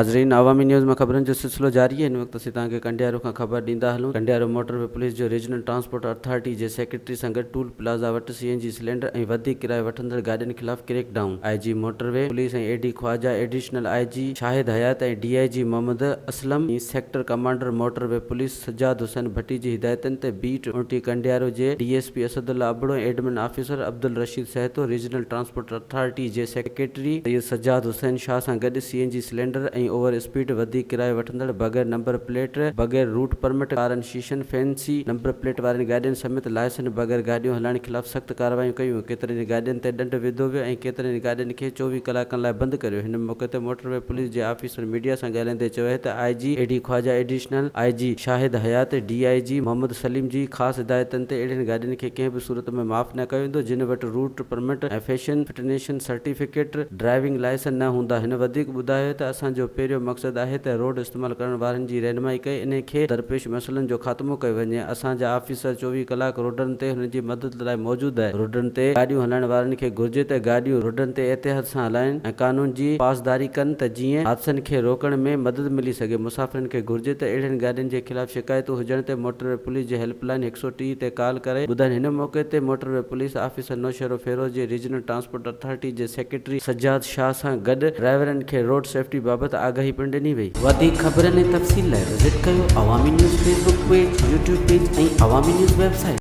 हाज़रीन, अवामी न्यूज़ में ख़बरनि जो सिलसिलो जारी है। इन वक्त असीं तव्हांखे कंडियारो खां ख़बर ॾींदा हलूं। कंडियारो मोटरवे पुलिस जो रीजनल ट्रांसपोर्ट अथॉरिटी जे सेक्रेटरी सां गॾु टूल प्लाज़ा वटि CNG सिलेंडर ऐं वधीक किरायो वठंदड़ गाॾियुनि ख़िलाफ़ crack down. IG motorway police ऐं AD Khawaja, additional IG Shahid Hayat ऐं DIG मोहम्मद असलम ऐं sector commander motorway police Sajjad Hussain Bhatti जी हिदायतनि ते बीट उल्टी कंडियारो जे DSP Asadullah Abro, admin officer Abdul Rasheed Sahito, regional transport authority जे सेक्रेटरी सैयद सज्जाद हुसैन शाह सां गॾु CNG सिलेंडर ऐं ओवर स्पीड वधीक किरायो वठंदड़ बग़ैर नंबर प्लेट, बग़ैर रूट परमिट कारनि, शीशनि, फैंसी नंबर प्लेट वारनि गाॾियुनि समेत लाइसेंस बग़ैर गाॾियूं हलाइण ख़िलाफ़ सख़्त कार्रवाइयूं कयूं। केतिरनि गाॾियुनि ते ॾंड विधो वियो ऐं केतिरनि गाॾियुनि खे 24 कलाकनि लाइ बंदि करियो। हिन मौक़े ते मोटरवे पुलिस जे ऑफिसर मीडिया सां ॻाल्हाईंदे चयो त IG AD Khawaja, additional IG Shahid Hayat, DIG Mohammad Saleem जी ख़ासि हिदायतनि ते अहिड़ियुनि गाॾियुनि खे कंहिं बि सूरत में माफ़ न कयो वेंदो जिन वटि रूट परमिट ऐं फैशन फिटनेशन सर्टिफिकेट, ड्राइविंग लाइसेंस न हूंदा। हिन वधीक ॿुधायो त असांजो पहिरियों मक़सदु आहे त रोड इस्तेमालु करण वारनि जी रहनुमाई कई, इन खे दरपेश मसइलनि जो ख़ात्मो कयो वञे। असांजा ऑफिसर 24 कलाक रोडनि ते हुननि जी मदद लाइ मौजूदु आहे। रोडनि ते गाॾियूं हलाइण वारनि खे घुर्जे त गाॾियूं रोडनि ते एहतियात सां हलाइनि ऐं कानून जी पासदारी कनि त जीअं हादसनि खे रोकण में मदद मिली सघे। मुसाफ़िरनि खे घुर्जे त अहिड़ियुनि गाॾियुनि जे ख़िलाफ़ शिकायतूं हुजण ते मोटरवे पुलिस जे हेल्पलाइन 130 ते कॉल करे ॿुधाइनि। हिन मौक़े ते motorway police officer Naushahro Feroz जे रीजनल ट्रांसपोर्ट अथॉरिटी जे सेक्रेटरी सज्जाद शाह सां गॾु ड्राइवरनि खे रोड सेफ्टी बाबति आगाही पिणु ॾिनी वई। वधीक ख़बरनि ऐं तफ़सील लाइ विज़िट कयो अवामी news Facebook page, YouTube page ऐं अवामी न्यूज़ वेबसाइट।